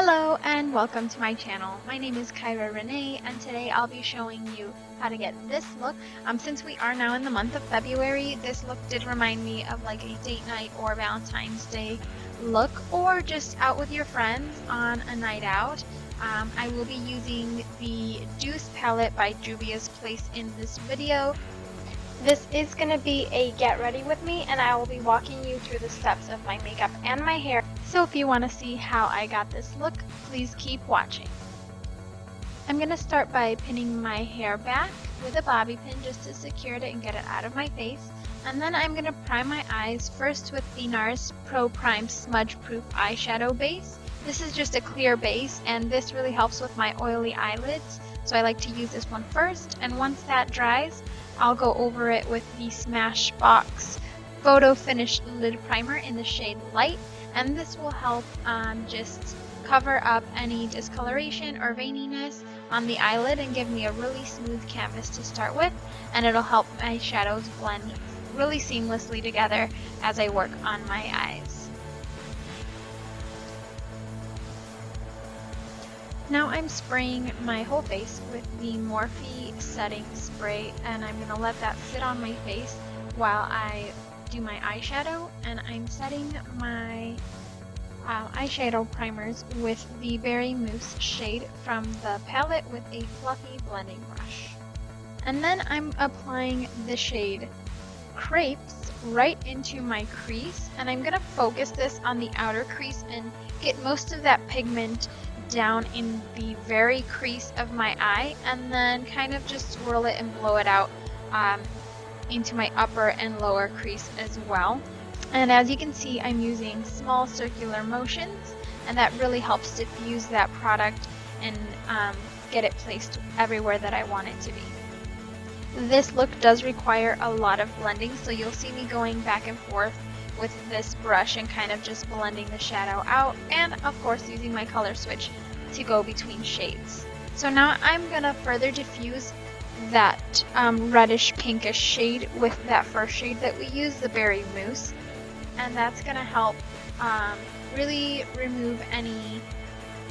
Hello and welcome to my channel. My name is KayraRenee and today I'll be showing you how to get this look. Since we are now in the month of February, this look did remind me of like a date night or Valentine's Day look, or just out with your friends on a night out. I will be using the DOUCE palette by Juvia's Place in this video. This is going to be a get ready with me, and I will be walking you through the steps of my makeup and my hair. So if you want to see how I got this look, please keep watching. I'm going to start by pinning my hair back with a bobby pin just to secure it and get it out of my face. And then I'm going to prime my eyes first with the NARS Pro Prime Smudge Proof Eyeshadow base. This is just a clear base, and this really helps with my oily eyelids. So I like to use this one first, and once that dries, I'll go over it with the Smashbox Photo Finish Lid Primer in the shade Light, and this will help just cover up any discoloration or veininess on the eyelid and give me a really smooth canvas to start with, and it'll help my shadows blend really seamlessly together as I work on my eyes. Now I'm spraying my whole face with the Morphe setting spray, and I'm going to let that sit on my face while I do my eyeshadow. And I'm setting my eyeshadow primers with the Berry Mousse shade from the palette with a fluffy blending brush. And then I'm applying the shade Crepes right into my crease, and I'm going to focus this on the outer crease and get most of that pigment down in the very crease of my eye, and then kind of just swirl it and blow it out into my upper and lower crease as well. And as you can see, I'm using small circular motions, and that really helps diffuse that product and get it placed everywhere that I want it to be. This look does require a lot of blending, so you'll see me going back and forth with this brush and kind of just blending the shadow out, and of course using my color switch to go between shades. So now I'm going to further diffuse that reddish pinkish shade with that first shade that we used, the Berry Mousse, and that's going to help really remove any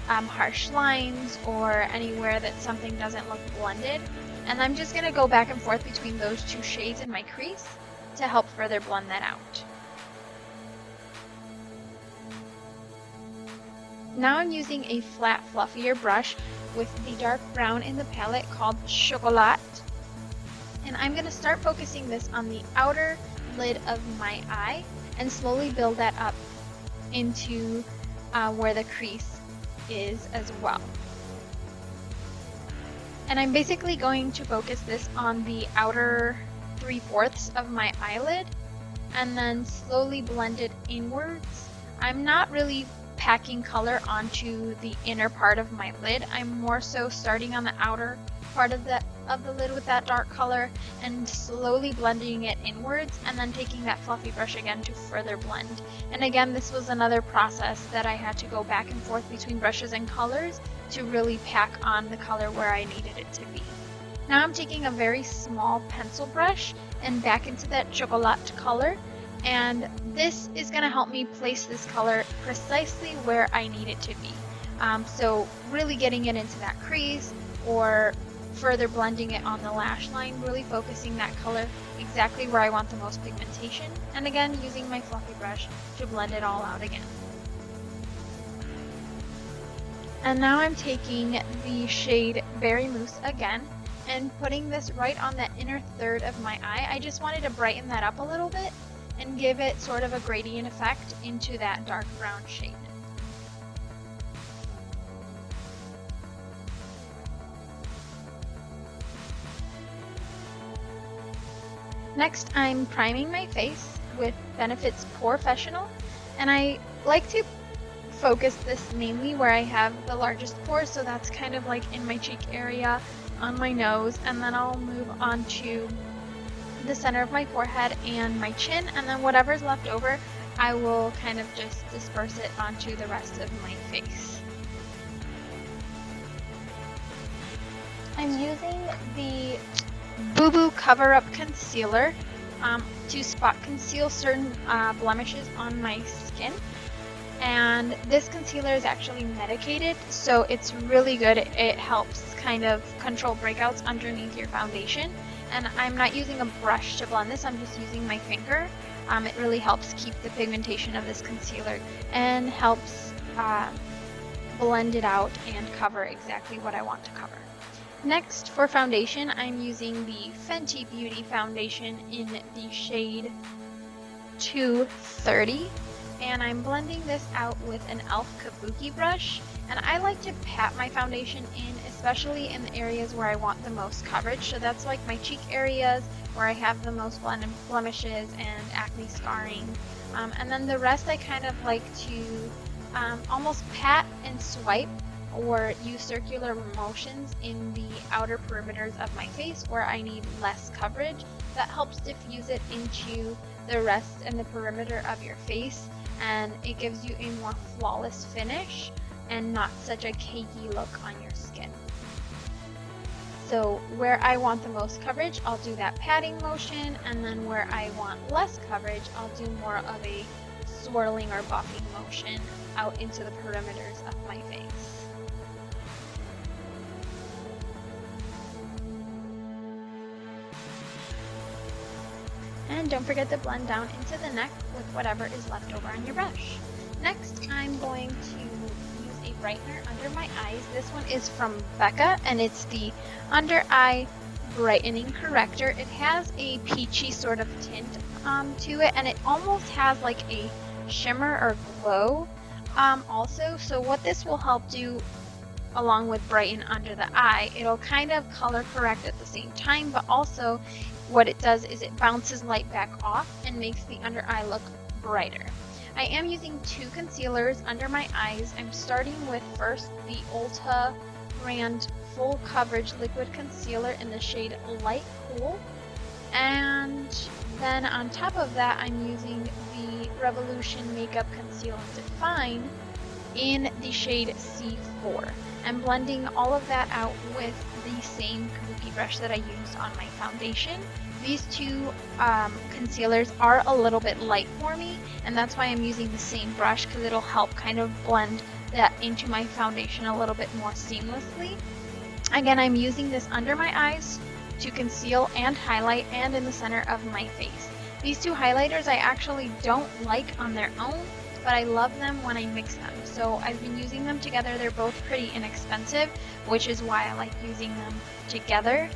harsh lines or anywhere that something doesn't look blended. And I'm just going to go back and forth between those two shades in my crease to help further blend that out. Now I'm using a flat, fluffier brush with the dark brown in the palette called Chocolat. And I'm going to start focusing this on the outer lid of my eye and slowly build that up into where the crease is as well. And I'm basically going to focus this on the outer 3/4 of my eyelid and then slowly blend it inwards. I'm not really packing color onto the inner part of my lid. I'm more so starting on the outer part of the lid with that dark color and slowly blending it inwards, and then taking that fluffy brush again to further blend. And again, this was another process that I had to go back and forth between brushes and colors to really pack on the color where I needed it to be. Now I'm taking a very small pencil brush and back into that chocolate color, and this is going to help me place this color precisely where I need it to be. So really getting it into that crease or further blending it on the lash line, really focusing that color exactly where I want the most pigmentation, and again using my fluffy brush to blend it all out again. And now I'm taking the shade Berry Mousse again and putting this right on that inner third of my eye. I just wanted to brighten that up a little bit and give it sort of a gradient effect into that dark brown shade. Next, I'm priming my face with Benefit's Professional, and I like to focus this mainly where I have the largest pores, so that's kind of like in my cheek area, on my nose, and then I'll move on to the center of my forehead and my chin, and then whatever's left over I will kind of just disperse it onto the rest of my face. I'm using the Boo Boo Cover Up Concealer to spot conceal certain blemishes on my skin. And this concealer is actually medicated, so it's really good. It helps kind of control breakouts underneath your foundation. And I'm not using a brush to blend this, I'm just using my finger. It really helps keep the pigmentation of this concealer and helps blend it out and cover exactly what I want to cover. Next, for foundation, I'm using the Fenty Beauty foundation in the shade 230, and I'm blending this out with an e.l.f. Kabuki brush. And I like to pat my foundation in, especially in the areas where I want the most coverage. So that's like my cheek areas where I have the most blemishes and acne scarring. And then the rest I kind of like to almost pat and swipe or use circular motions in the outer perimeters of my face where I need less coverage. That helps diffuse it into the rest and the perimeter of your face, and it gives you a more flawless finish and not such a cakey look on your skin. So where I want the most coverage, I'll do that patting motion, and then where I want less coverage, I'll do more of a swirling or buffing motion out into the perimeters of my face. And don't forget to blend down into the neck with whatever is left over on your brush. Next, I'm going to use a brightener under my eyes. This one is from Becca, and it's the Under Eye Brightening Corrector. It has a peachy sort of tint to it, and it almost has like a shimmer or glow also. So what this will help do, along with brighten under the eye, it'll kind of color correct at the same time, but also what it does is it bounces light back off and makes the under eye look brighter. I am using two concealers under my eyes. I'm starting with first the Ulta brand Full Coverage Liquid Concealer in the shade Light Cool. And then on top of that, I'm using the Revolution Makeup Conceal and Define in the shade C4. I'm blending all of that out with the same Kabuki brush that I used on my foundation. These two concealers are a little bit light for me, and that's why I'm using the same brush, because it'll help kind of blend that into my foundation a little bit more seamlessly. Again, I'm using this under my eyes to conceal and highlight, and in the center of my face. These two highlighters I actually don't like on their own, but I love them when I mix them. So I've been using them together. They're both pretty inexpensive, which is why I like using them together.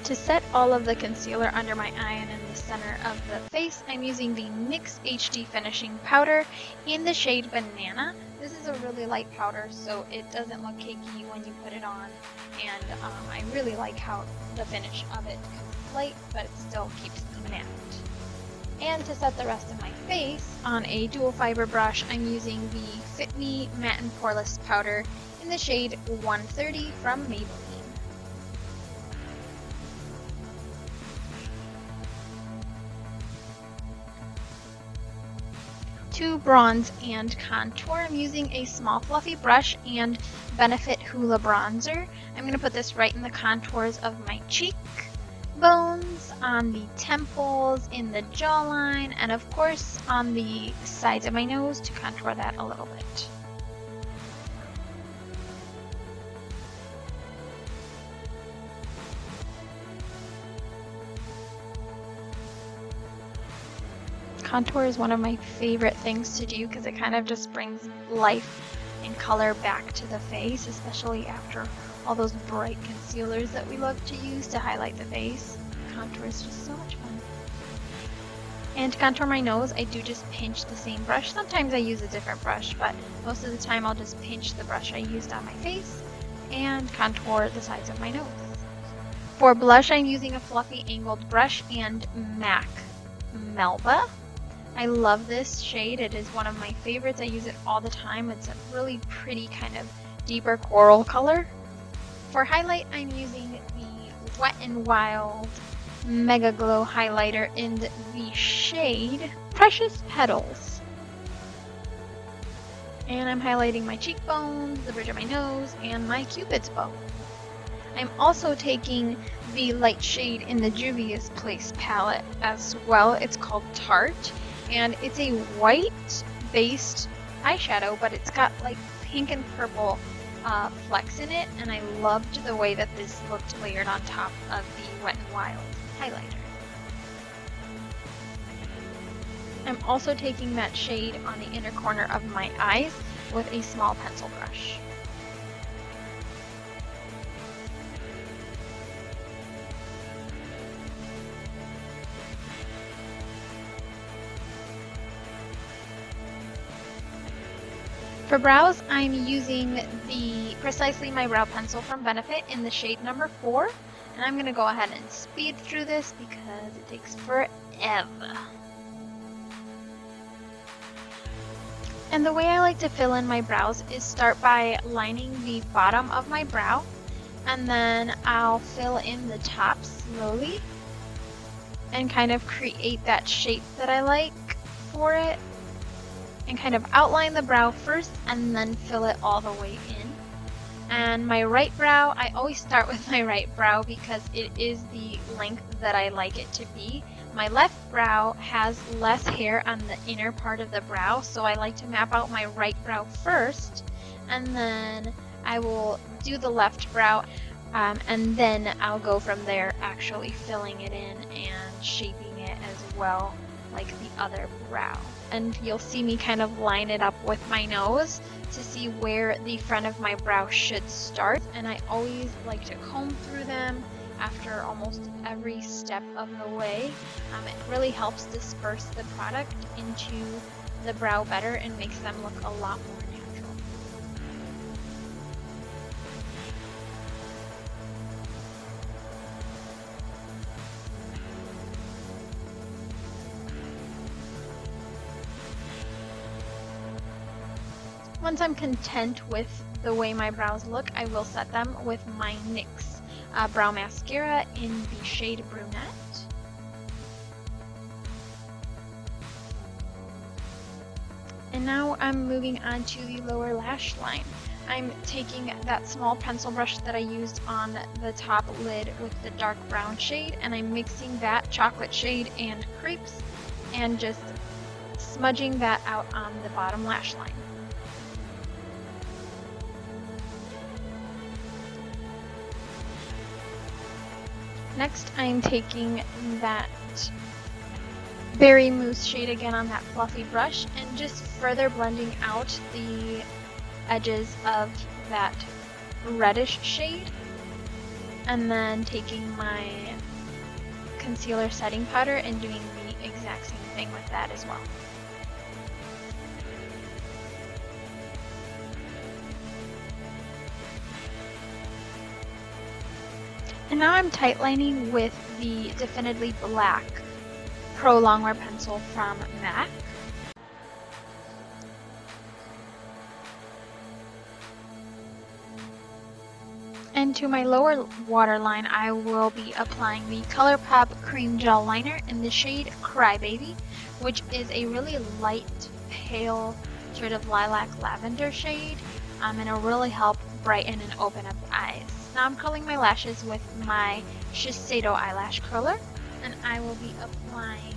To set all of the concealer under my eye and in the center of the face, I'm using the NYX HD Finishing Powder in the shade Banana. This is a really light powder, so it doesn't look cakey when you put it on, and I really like how the finish of it is light, but it still keeps the matte. And to set the rest of my face, on a dual fiber brush, I'm using the Fit Me Matte and Poreless Powder in the shade 130 from Maybelline. To bronze and contour, I'm using a small fluffy brush and Benefit Hoola Bronzer. I'm going to put this right in the contours of my cheek bones, on the temples, in the jawline, and of course on the sides of my nose to contour that a little bit. Contour is one of my favorite things to do because it kind of just brings life and color back to the face, especially after all those bright concealers that we love to use to highlight the face. Contour is just so much fun. And to contour my nose, I do just pinch the same brush. Sometimes I use a different brush, but most of the time I'll just pinch the brush I used on my face and contour the sides of my nose. For blush, I'm using a fluffy angled brush and MAC Melba. I love this shade. It is one of my favorites. I use it all the time. It's a really pretty kind of deeper coral color. For highlight, I'm using the Wet n Wild Mega Glow highlighter in the shade Precious Petals. And I'm highlighting my cheekbones, the bridge of my nose, and my Cupid's bow. I'm also taking the light shade in the Juvia's Place palette as well. It's called Tarte. and it's a white based eyeshadow, but it's got like pink and purple flecks in it, and I loved the way that this looked layered on top of the Wet n Wild highlighter. I'm also taking that shade on the inner corner of my eyes with a small pencil brush. For brows, I'm using Precisely My Brow Pencil from Benefit in the shade number 4, and I'm going to go ahead and speed through this because it takes forever. And the way I like to fill in my brows is start by lining the bottom of my brow, and then I'll fill in the top slowly and kind of create that shape that I like for it, and kind of outline the brow first and then fill it all the way in. And my right brow, I always start with my right brow because it is the length that I like it to be. My left brow has less hair on the inner part of the brow, so I like to map out my right brow first, and then I will do the left brow, and then I'll go from there actually filling it in and shaping it as well like the other brow. And you'll see me kind of line it up with my nose to see where the front of my brow should start, and I always like to comb through them after almost every step of the way. It really helps disperse the product into the brow better and makes them look a lot more natural. Once I'm content with the way my brows look, I will set them with my NYX brow mascara in the shade Brunette. And now I'm moving on to the lower lash line. I'm taking that small pencil brush that I used on the top lid with the dark brown shade, and I'm mixing that chocolate shade and crepes and just smudging that out on the bottom lash line. Next, I'm taking that berry mousse shade again on that fluffy brush and just further blending out the edges of that reddish shade, and then taking my concealer setting powder and doing the exact same thing with that as well. And now I'm tightlining with the Definitely Black Pro Longwear pencil from MAC. And to my lower waterline, I will be applying the ColourPop Cream Gel Liner in the shade Crybaby, which is a really light, pale, sort of lilac lavender shade, and it'll really help brighten and open up the eyes. Now I'm curling my lashes with my Shiseido eyelash curler, and I will be applying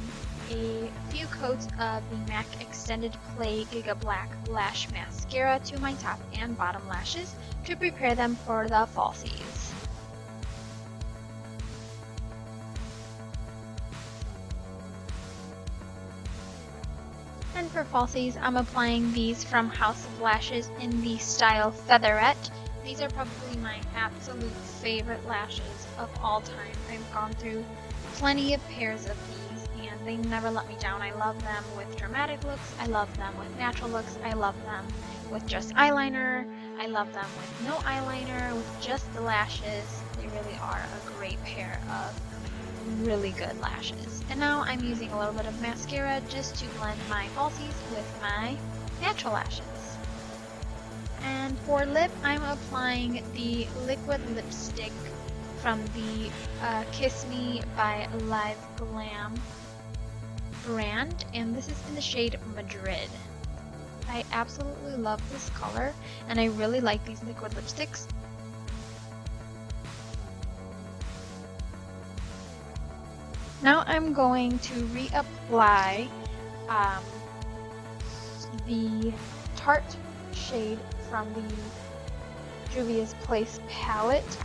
a few coats of the MAC Extended Play Giga Black Lash Mascara to my top and bottom lashes to prepare them for the falsies. And for falsies, I'm applying these from House of Lashes in the style Featherette. These are probably my absolute favorite lashes of all time. I've gone through plenty of pairs of these and they never let me down. I love them with dramatic looks, I love them with natural looks, I love them with just eyeliner, I love them with no eyeliner, with just the lashes. They really are a great pair of really good lashes. And now I'm using a little bit of mascara just to blend my falsies with my natural lashes. And for lip, I'm applying the liquid lipstick from the Kiss Me by Live Glam brand, and this is in the shade Madrid. I absolutely love this color, and I really like these liquid lipsticks. Now I'm going to reapply the Tarte shade from the Juvia's Place palette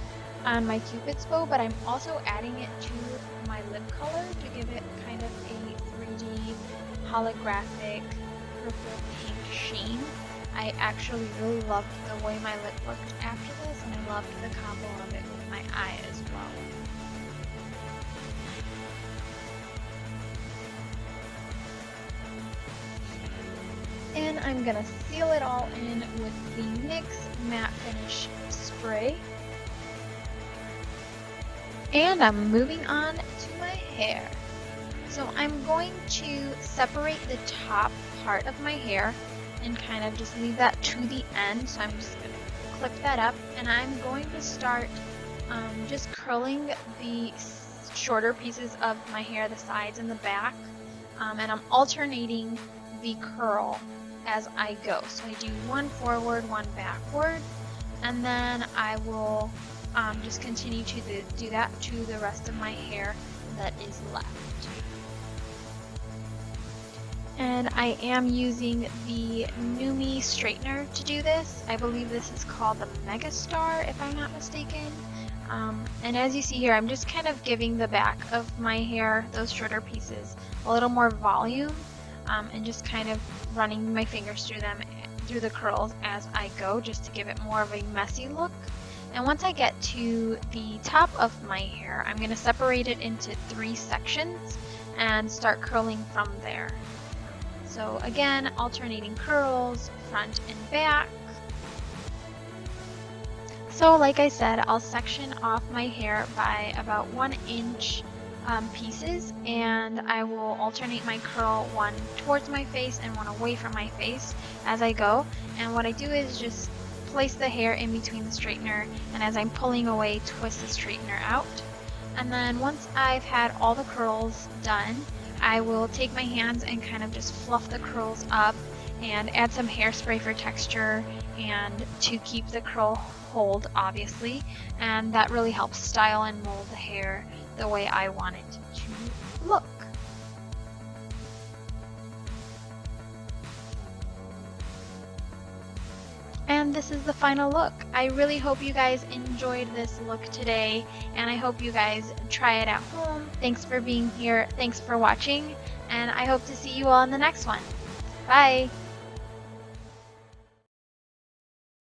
on my Cupid's bow, but I'm also adding it to my lip color to give it kind of a 3D holographic purple pink sheen. I actually really loved the way my lip looked after this, and I loved the combo of it with my eye as well. And I'm going to seal it all in with the NYX Matte Finish Spray. And I'm moving on to my hair. So I'm going to separate the top part of my hair and kind of just leave that to the end. So I'm just going to clip that up, and I'm going to start just curling the shorter pieces of my hair, the sides and the back, and I'm alternating the curl as I go. So I do one forward, one backward, and then I will just continue to do that to the rest of my hair that is left. And I am using the Numi straightener to do this. I believe this is called the Megastar, if I'm not mistaken. And as you see here, I'm just kind of giving the back of my hair, those shorter pieces, a little more volume, and just kind of running my fingers through them, through the curls as I go, just to give it more of a messy look. And once I get to the top of my hair, I'm going to separate it into 3 sections and start curling from there. So again, alternating curls, front and back. So like I said, I'll section off my hair by about 1 inch pieces, and I will alternate my curl, one towards my face and one away from my face as I go. And what I do is just place the hair in between the straightener, and as I'm pulling away, twist the straightener out. And then once I've had all the curls done, I will take my hands and kind of just fluff the curls up and add some hairspray for texture and to keep the curl hold, obviously, and that really helps style and mold the hair the way I want it to look. And this is the final look. I really hope you guys enjoyed this look today, and I hope you guys try it at home. Thanks for being here, thanks for watching, and I hope to see you all in the next one. Bye!